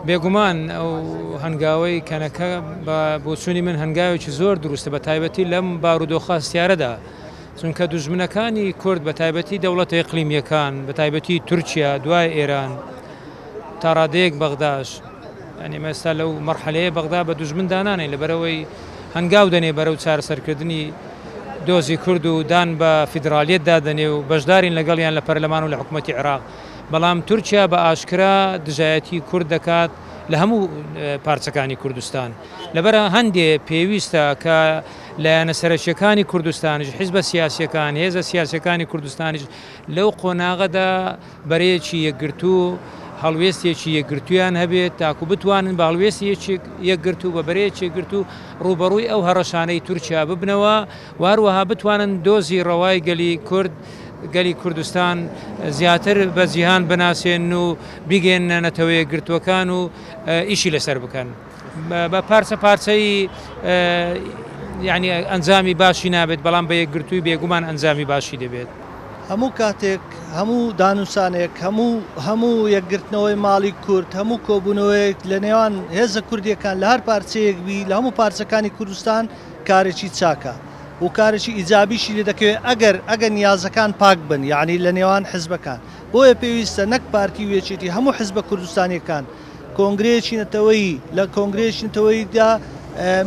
بێگومان ئەو هەنگاوەی کەنەکە بۆ چوونی من هەنگاوێکی زۆر دروستە بە تایبەتی لەم بارودۆخە سیارەدا، چونکە دوژمنەکانی کورد بە تایبەتی دەوڵەتە ئیقلیمیەکان بە تایبەتی تورکیا دوای ئێران تا ڕادەیەک بەغداش ینی مەستا لەو مەرحەلەیە بەغدا بە دوژمن دانانێ لەبەرەوەی هەنگاو دەنێ بەرەو چارەسەرکردنی دۆزی کورد و دان بە فیدراالیەت دادەنێ و بەشدارین لەگەڵیان لە پەرلەمان و لە حکوومەتی عێراق. بەڵام تورکیا بە ئاشکرا دژایەتی کورد دەکات لە هەموو پارچەکانی کوردستان. لەبەرە هەندێ پێویستە کە لایەنە سەرەکیەکانی کوردستانیش، حیزبە سیاسیەکان، هێزە سیاسیەکانی کوردستانیش لەو قۆناغەدا بەرەیەکی یەکگرتو هەڵوێستێکی یەکگرتویان هەبێت تاکو بتوانن بە هەڵوێستی یەکگرتو بە بەرەیەکی یەکگرتو ڕوبەڕووی ئەو هەڕەشانەی تورکیا ببنەوە، واروەها بتوانن دۆزی ڕەوای گەلی کوردستان زیاتر بە جیهان بناسێن و بیگەێننەتەوە یەکگرتوەکان و ئیشی لەسەر بکەن. بە پارچە پارچەی یعنی ئەنجامی باشی نابێت، بەڵام بە یەکگرتووی بێگومان ئەنجامی باشی دەبێت. هەموو کاتێک هەموو دانووسانێک هەموو یەکگرتنەوەی ماڵی کورد، هەموو کۆبوونەوەیەک لە نێوان هێزە کوردیەکان لە هەر پارچەیەک بی لە هەموو پارچەکانی کوردستان کارێکی چاکە و کارێکی ئیجابیشی لێ دەکەوێت ئەگەر نیازەکان پاک بن، یعنی لە نێوان حزبەکان. بۆیە پێویستە نەک پارتی وێچێتی هەموو حزبە کوردستانیەکان کۆنگرەیەکی نەتەوەیی لە کۆنگرەیەکی نەتەوەییدا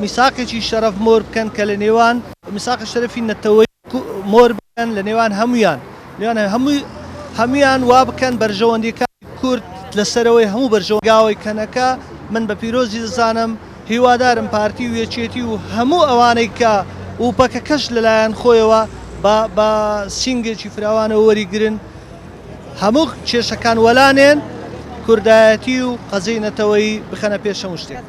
میساقێکی شەرەف مۆر بکەن کە لە نێوان میساقی شەرەفی نەتەوەی مۆر بکەن لە نێوان هەمویان وا بکەن بەرژەوەندیەکانی کورد لەسەرەوەی هەموو بەرژەوەندیگاوی کەنەکە. من بە پیرۆزی دەزانم هیوادارم پارتی وێچێتی و هەموو ئەوانەی کە وپەکەکەش لەلایەن خۆیەوە بە سینگێکی فراوانەوە وەریگرن، هەموو کێشەکان وەلانێن، کوردایەتی و قەزەی نەتەوەیی بخەنە پێش هەموو شتێک.